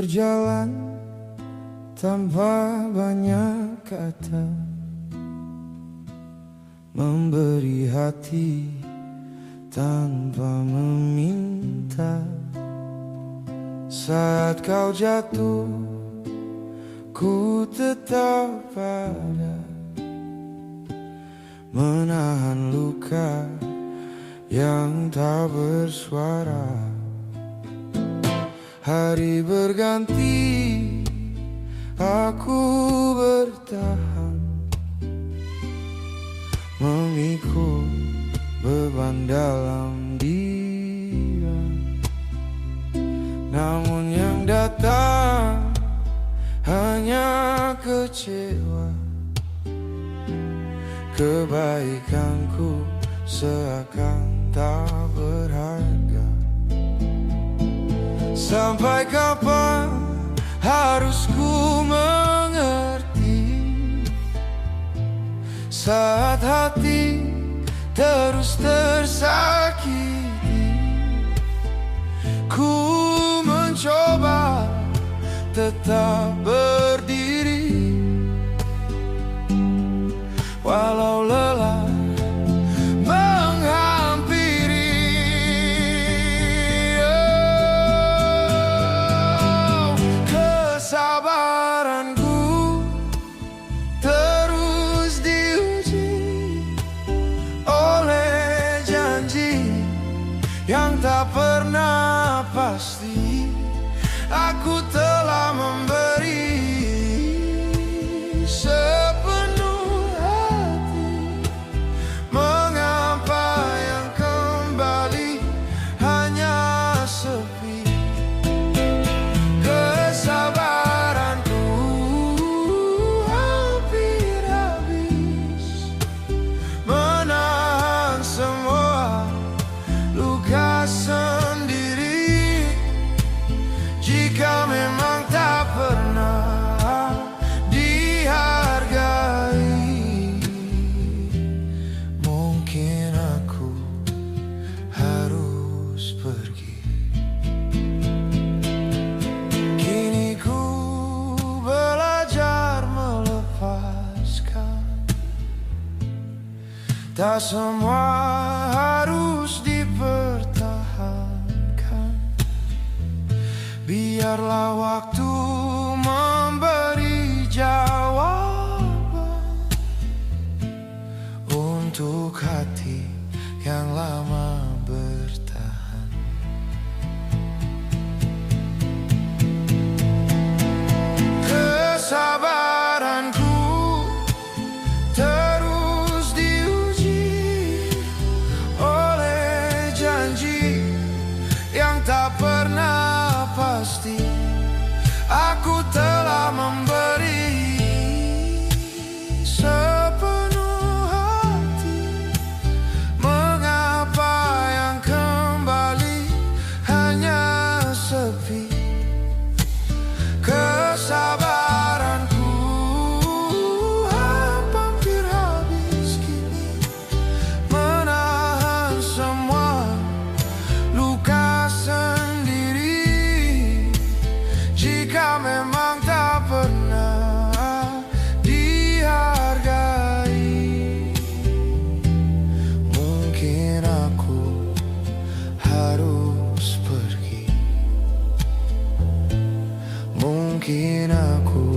berjalan tanpa banyak kata, memberi hati tanpa meminta. Saat kau jatuh, ku tetap ada, menahan luka yang tak bersuara. Hari berganti, aku bertahan, memikul beban dalam diam. Namun yang datang hanya kecewa. Kebaikanku seakan tak berharga. Sampai kapan harus ku mengerti, saat hati terus tersakiti? Ku mencoba tetap berdiri, walau lelah menghampiri. Kesabaranku terus diuji oleh janji yang tak pernah pasti. Aku telah memberi sepenuh hati. Mengapa yang kembali hanya sepi? Kesabaranku hampir habis, menahan semua luka sendiri. Jika memang tak pernah dihargai, mungkin aku harus pergi. Kini ku belajar melepaskan, tak semua harus dipertahankan. Biarlah waktu memberi jawaban untuk hati yang lama bertahan. Kesabaranku terus diuji oleh janji yang tak pernah pasti. Aku telah memberi sepenuh hati. Mengapa yang kembali hanya sepi? Kesabaranku hampir habis kini, menahan semua luka sendiri. Jika memang tak pernah dihargai, mungkin aku harus pergi. Mungkin aku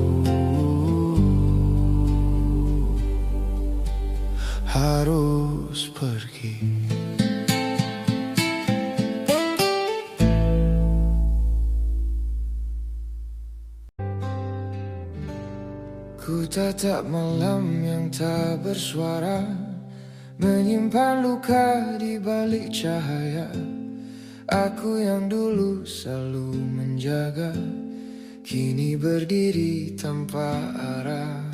harus pergi. Ku tatap malam yang tak bersuara, menyimpan luka di balik cahaya. Aku yang dulu selalu menjaga, kini berdiri tanpa arah.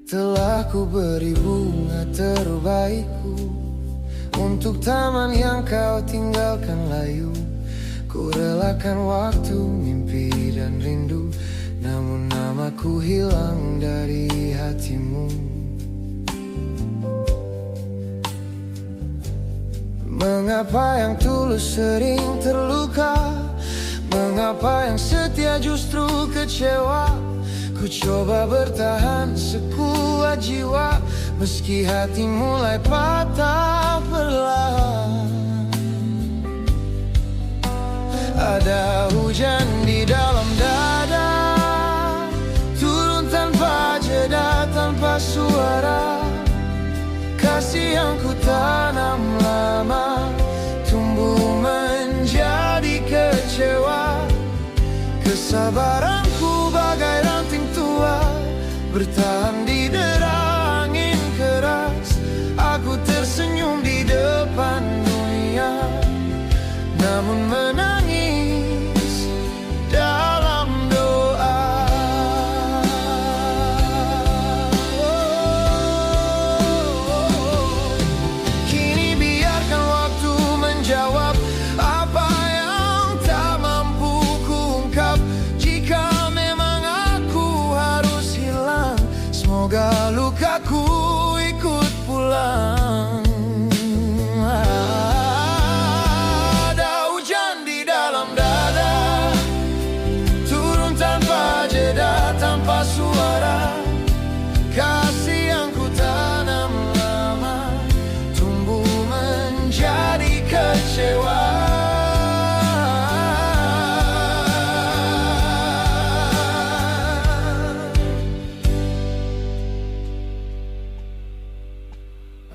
Telah ku beri bunga terbaikku untuk taman yang kau tinggalkan layu. Ku relakan waktu, mimpi dan rindu, namun namaku hilang dari hatimu. Mengapa yang tulus sering terluka? Mengapa yang setia justru kecewa? Ku coba bertahan sekuat jiwa, meski hati mulai patah perlahan. Ada hujan di dalam dada, turun tanpa jeda, tanpa suara. Kasih yang ku tanam lama tumbuh menjadi kecewa. Kesabaranku bagai ranting tua, bertahan di dera angin keras. Aku tersenyum di depan dunia, namun menangis dalam doa. Kini biarkan waktu menjawab apa yang tak mampu kuungkap. Jika memang aku harus hilang, semoga lukaku ikut pulang. Tanpa suara, kasih yang ku tanam lama tumbuh menjadi kecewa.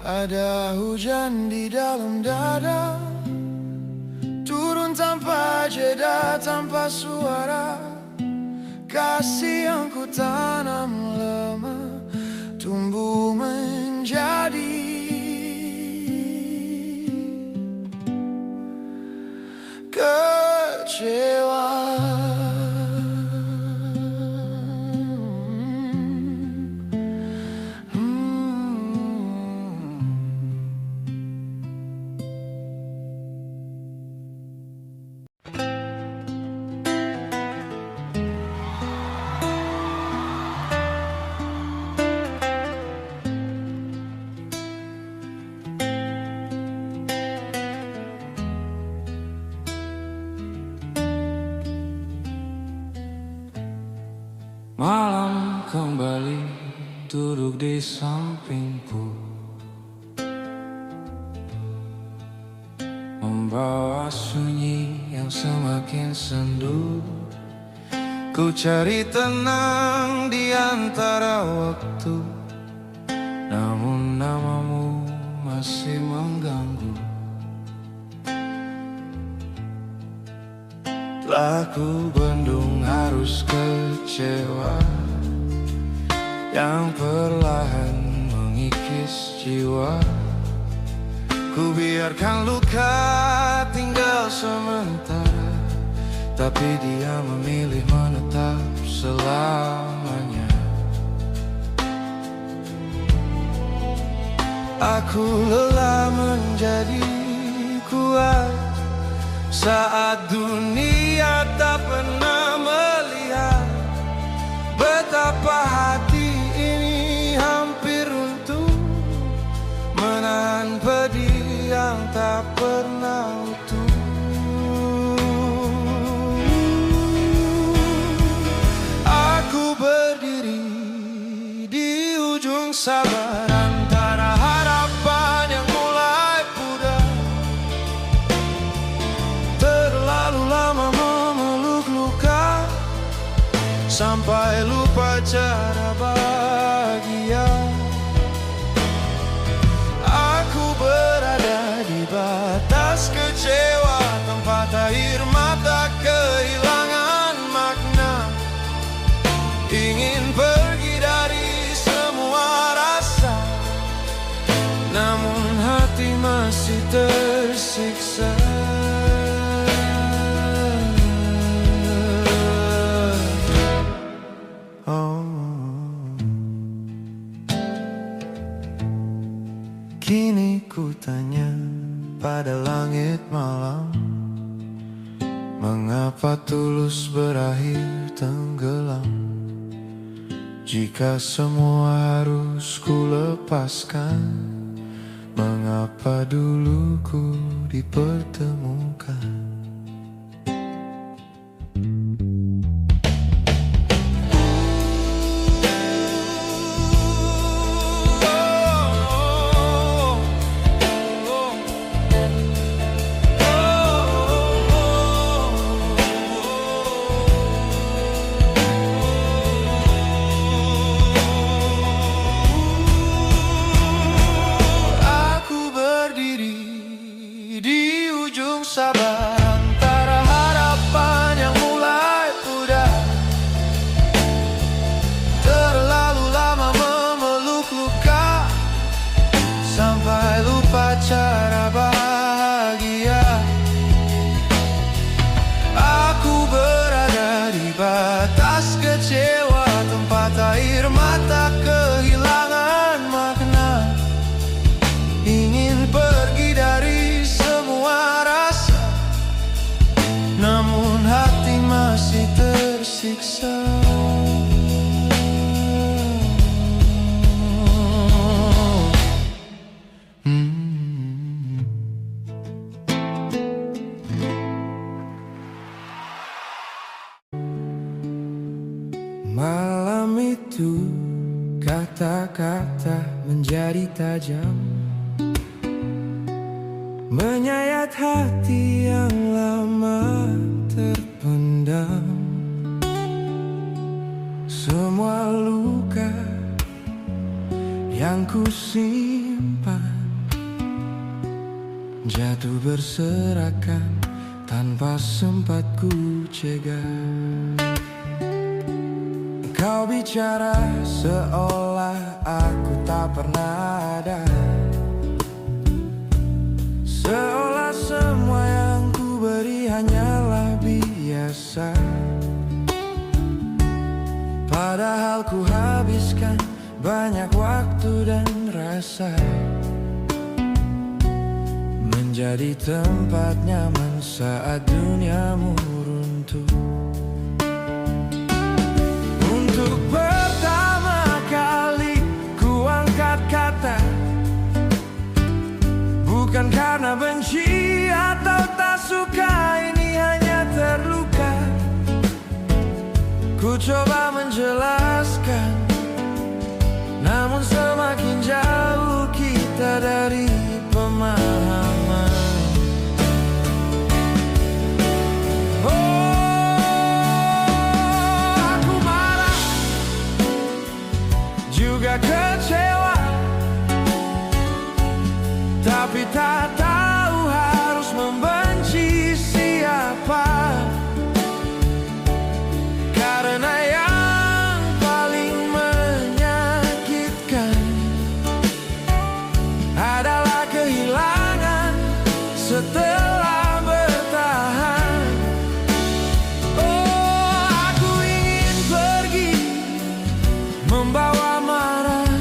Ada hujan di dalam dada, turun tanpa jeda, tanpa suara. Kasih yang ku tanam lama tumbuh menjadi kecewa. Malam kembali duduk di sampingku, membawa sunyi yang semakin sendu. Ku cari tenang di antara waktu, namun namamu masih mengganggu. Telah ku bendung arus kecewa yang perlahan mengikis jiwa. Ku biarkan luka tinggal sementara, tapi dia memilih menetap selamanya. Aku lelah menjadi kuat saat dunia tak pernah melihat betapa hati ini hampir runtuh, menahan pedih yang tak pernah utuh. Aku berdiri di ujung sabar antara harapan yang mulai pudar. Terlalu lama memeluk luka sampai lupa cara bahagia. Aku berada di batas kecewa, tempat air mata kehilangan makna. Ingin pergi dari semua rasa, namun hati masih tersiksa. Kini ku tanya pada langit malam, mengapa tulus berakhir tenggelam? Jika semua harus ku lepaskan, Mengapa dulu ku dipertemukan? Aku berdiri di ujung sabar antara harapan yang mulai pudar. Terlalu lama memeluk luka sampai lupa cara bahagia. Aku berada di batas kecewa, tempat air mata kehilangan makna. Ingin pergi dari semua rasa, namun hati masih tersiksa. Malam itu kata-kata menjadi tajam, menyayat hati yang lama terpendam. Semua luka yang ku simpan jatuh berserakan tanpa sempat ku cegah. Kau bicara seolah aku tak pernah ada, seolah semua yang ku beri hanyalah biasa. Padahal ku habiskan banyak waktu dan rasa menjadi tempat nyaman saat duniamu runtuh. Untuk pertama kali ku angkat kata, bukan karena benci atau tak suka, ini hanya terluka. Ku coba menjelaskan, namun semakin jauh kita dari pemahaman. Aku marah, juga kecewa, tapi tak tahu harus membenci siapa. Karena yang paling menyakitkan adalah kehilangan setelah bertahan. Oh, aku ingin pergi membawa marah,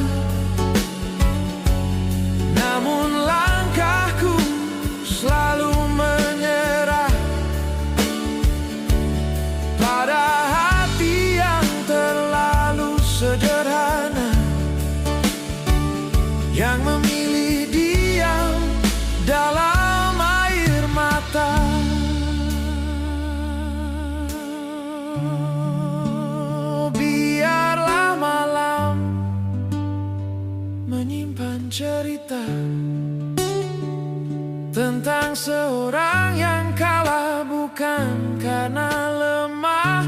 namun langkahku selalu menyerah pada hati yang terlalu sederhana, yang memilih diam dalam air mata. Biarlah malam menyimpan cerita tentang seorang yang kalah bukan karena lemah,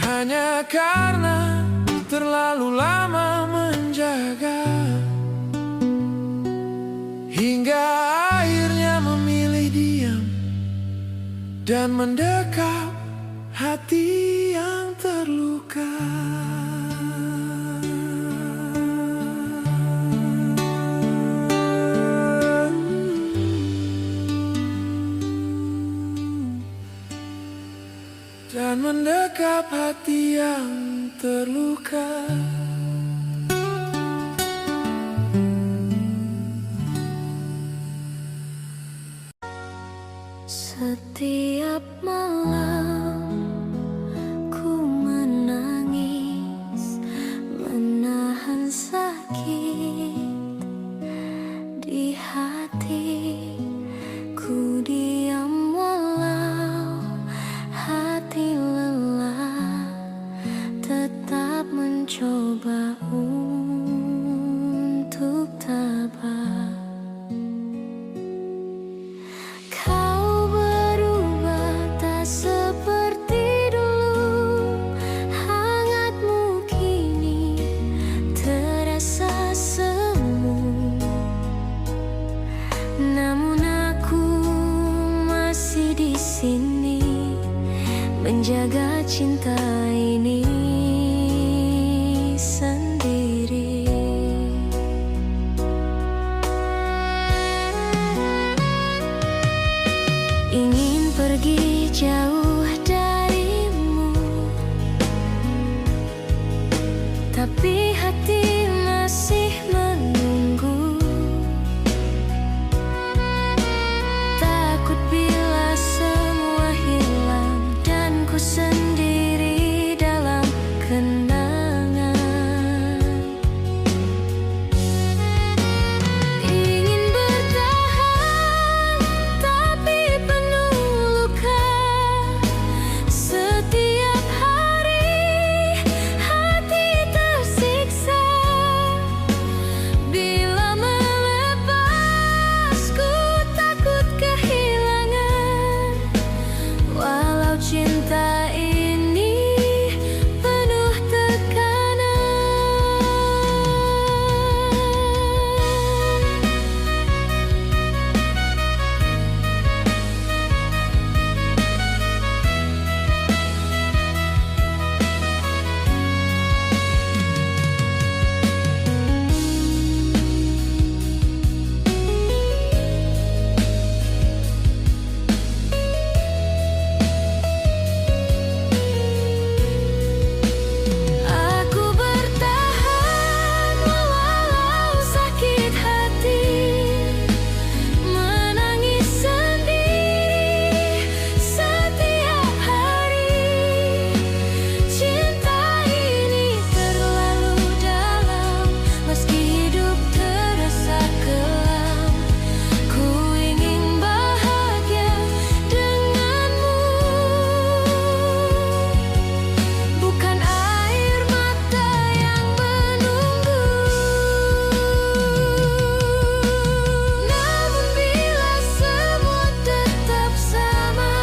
hanya karena terlalu lama menjaga, hingga akhirnya memilih diam dan mendekap hati yang terluka. Dan mendekap hati yang terluka. Setiap malam ku menangis, menahan sakit sini menjaga cinta ini sendiri. Ingin pergi jauh darimu, tapi hati masih menunggu. Takut bila semua hilang dan ku sendiri dalam kenangan. Ingin bertahan tapi penuh luka. Setiap hari hati tersiksa. Bila melepas ku takut kehilangan. Walau cinta ini penuh tekanan. Aku bertahan walau sakit hati, menangis sendiri setiap hari. Cinta ini terlalu dalam, meski hidup terasa kelam. Ku ingin bahagia denganmu, bukan air mata yang menunggu. Namun bila semua tetap sama,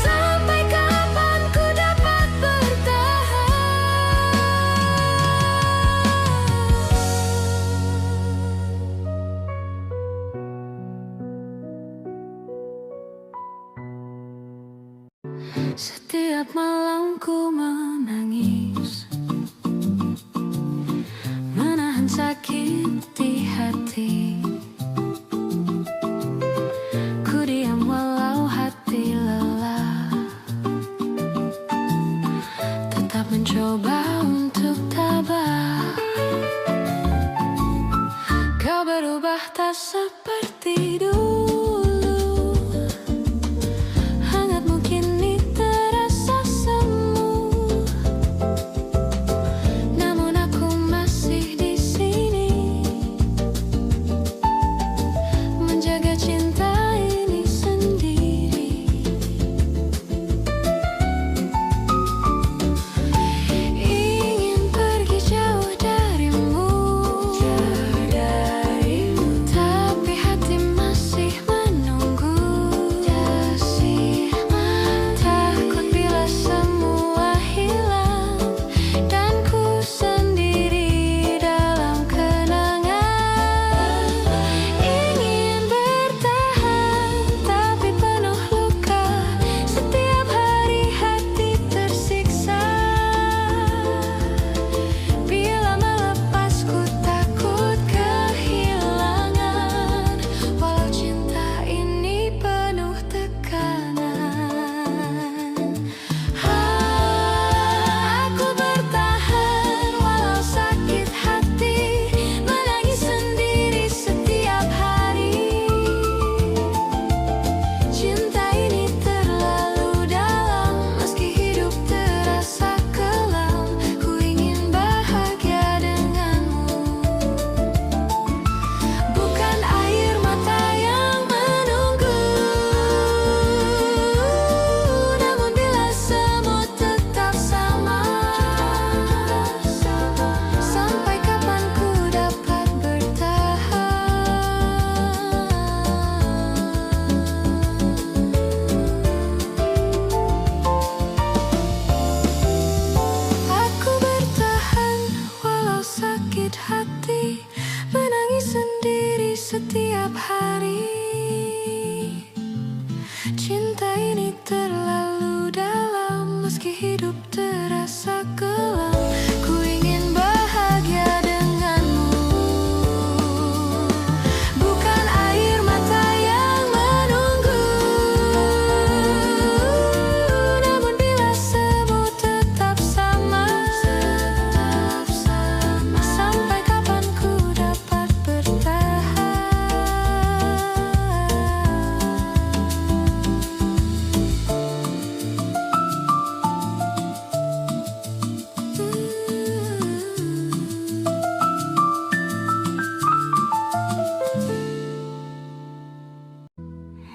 sampai kapan ku dapat bertahan? Setiap malam ku menangis, menahan sakit di hati. Ku diam walau hati lelah, tetap mencoba untuk tabah. Kau berubah tak seperti dulu, hangatmu kini terasa semu. Namun aku masih di sini, menjaga cinta ini sendiri. Ingin pergi jauh darimu, tapi hati masih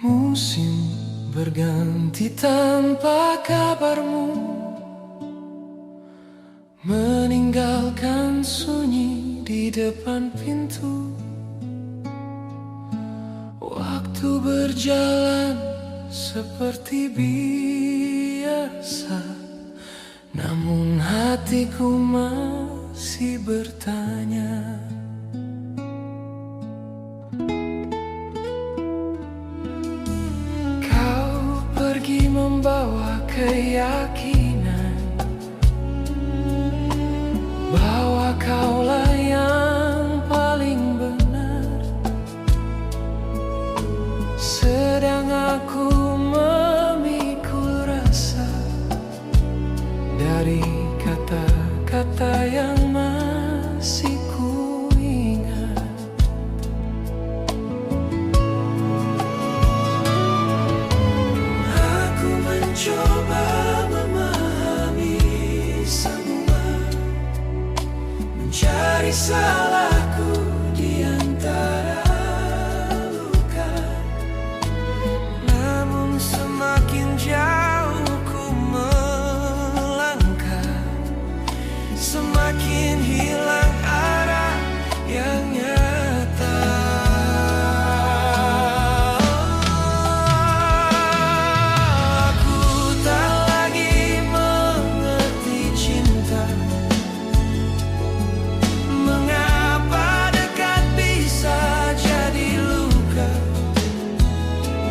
Musim berganti tanpa kabarmu, meninggalkan sunyi di depan pintu. Waktu berjalan seperti biasa, namun hatiku masih bertanya. Kau pergi membawa keyakinan bahwa kaulah yang paling benar, sedang aku memikul rasa dari kata-kata yang masih ku ingat. Aku mencoba memahami semua, mencari salahku di antara luka. Namun semakin jauh ku melangkah, semakin hilang arah yang nyata. Aku tak lagi mengerti cinta. Mengapa dekat bisa jadi luka?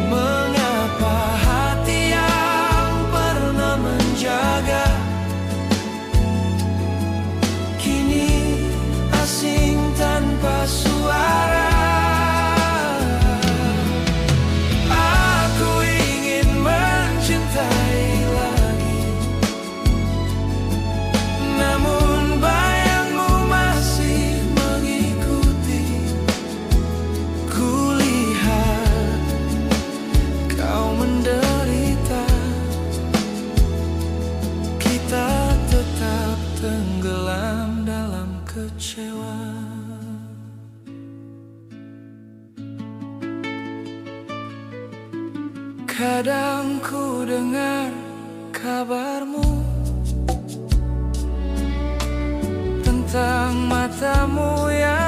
Mengapa hati yang pernah menjaga kini asing tanpa suara? Aku ingin mencintai lagi, namun bayangmu masih mengikuti. Kulihat kau menderita, kita tetap tenggelam dalam kecewa. Kadang ku dengar kabarmu tentang matamu yang